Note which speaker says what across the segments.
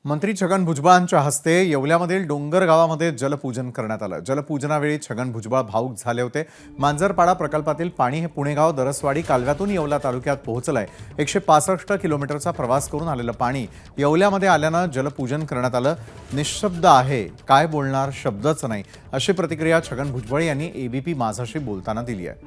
Speaker 1: मंत्री छगन भुजबळांच्या हस्ते येवल्यामधील डोंगर गावामध्ये जलपूजन करण्यात आलं। जलपूजनावेळी छगन भुजबळ भावुक झाले होते। मांजरपाडा प्रकल्पातील पाणी हे पुणेगाव दरसवाडी कालव्यातून येवला तालुक्यात पोहोचलंय। 165 किलोमीटरचा प्रवास करून आलेलं पाणी येवल्यामध्ये आल्यानं जलपूजन करण्यात आलं। निशब्द आहे, काय बोलणार, शब्दच नाही, अशी प्रतिक्रिया छगन भुजबळ यांनी एबीपी माझाशी बोलताना दिली आहे।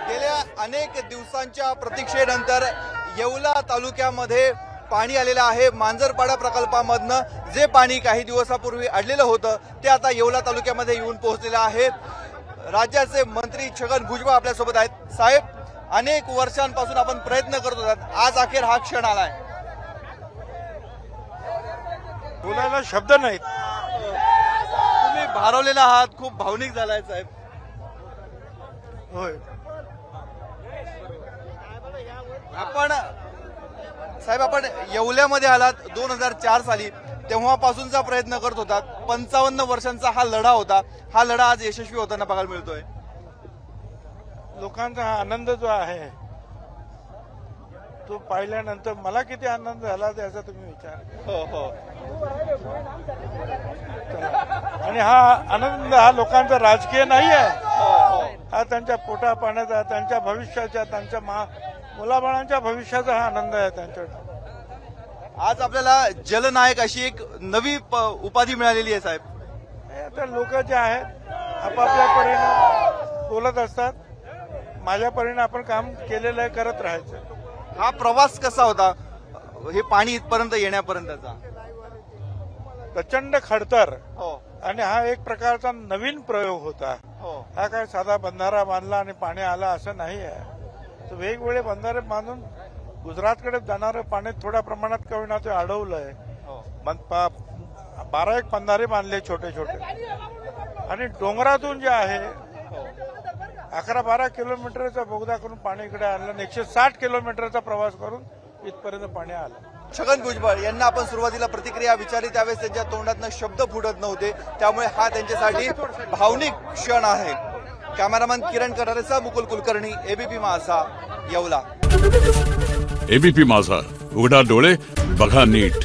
Speaker 2: गेल्या अनेक दिवसांच्या प्रतीक्षेनंतर येवला तालुक्यामध्ये पाणी आलेलं आहे। मांजरपाडा प्रकल्पामधनं जे पाणी काही दिवसापूर्वी अडलेलं होतं ते आता येवला तालुक्यामध्ये येऊन पोहोचलेलं आहे। राज्याचे मंत्री छगन भुजबळ आपल्यासोबत आहेत। साहेब, अनेक वर्षांपासून आपण प्रयत्न करत होतात, आज अखेर हा क्षण आलाय।
Speaker 3: बोलायला शब्द नाहीत।
Speaker 2: तुम्ही भारावलेला आहात, खूप भावनिक झालाय साहेब।
Speaker 3: होय,
Speaker 2: आपण येवल्यामध्ये आलात 2004 साली, तेव्हापासूनचा प्रयत्न करत होतात। 55 वर्षांचा हा लढा होता, हा लढा आज यशस्वी होताना बघायला मिळतोय।
Speaker 3: लोकांचा हा आनंद जो आहे तो पाहिल्यानंतर मला किती आनंद झाला त्याचा तुम्ही विचार।
Speaker 2: हो।
Speaker 3: आणि हा आनंद हा लोकांचा राजकीय नाही आहे, हा त्यांच्या पोटा पाण्याचा, त्यांच्या भविष्याच्या, त्यांच्या मुलाबाळांच्या भविष्याचा हा आनंद आहे त्यांच्याकडे।
Speaker 2: आज आपल्याला जलनायक अशी एक नवी उपाधी मिळालेली आहे साहेब।
Speaker 3: आता लोक जे आहेत आपापल्या परीने बोलत असतात, माझ्या परीने आपण काम केलेलं आहे, करत राहायचं।
Speaker 2: हा प्रवास कसा होता, हे पाणी इथपर्यंत येण्यापर्यंतचा?
Speaker 3: प्रचंड खडतर
Speaker 2: हो
Speaker 3: आणि हा एक प्रकारचा नवीन प्रयोग होता।
Speaker 2: हो
Speaker 3: हा काय साधा बंधारा बांधला आणि पाणी आलं असं नाही आहे। तर वेगवेगळे बंधारे बांधून गुजरातकडे जाणारं पाणी थोड्या प्रमाणात का होईना ते अडवलंय। 12 बंधारे बांधले छोटे छोटे, आणि डोंगरातून जे आहे 11-12 किलोमीटरचा बोगदा करून पाणी इकडे आणलं। 160 किलोमीटरचा प्रवास करून इथपर्यंत पाणी आलं।
Speaker 2: छगन भुजबळ यांना आपण सुरुवातीला प्रतिक्रिया विचारली, त्यावेळेस त्यांच्या तोंडातनं शब्द फुटत नव्हते, त्यामुळे हा त्यांच्यासाठी भावनिक क्षण आहे। कॅमेरामॅन किरण करारेचा मुकुल कुलकर्णी, एबीपी माझा, येवला।
Speaker 4: एबीपी माझा, उघडा डोळे बघा नीट।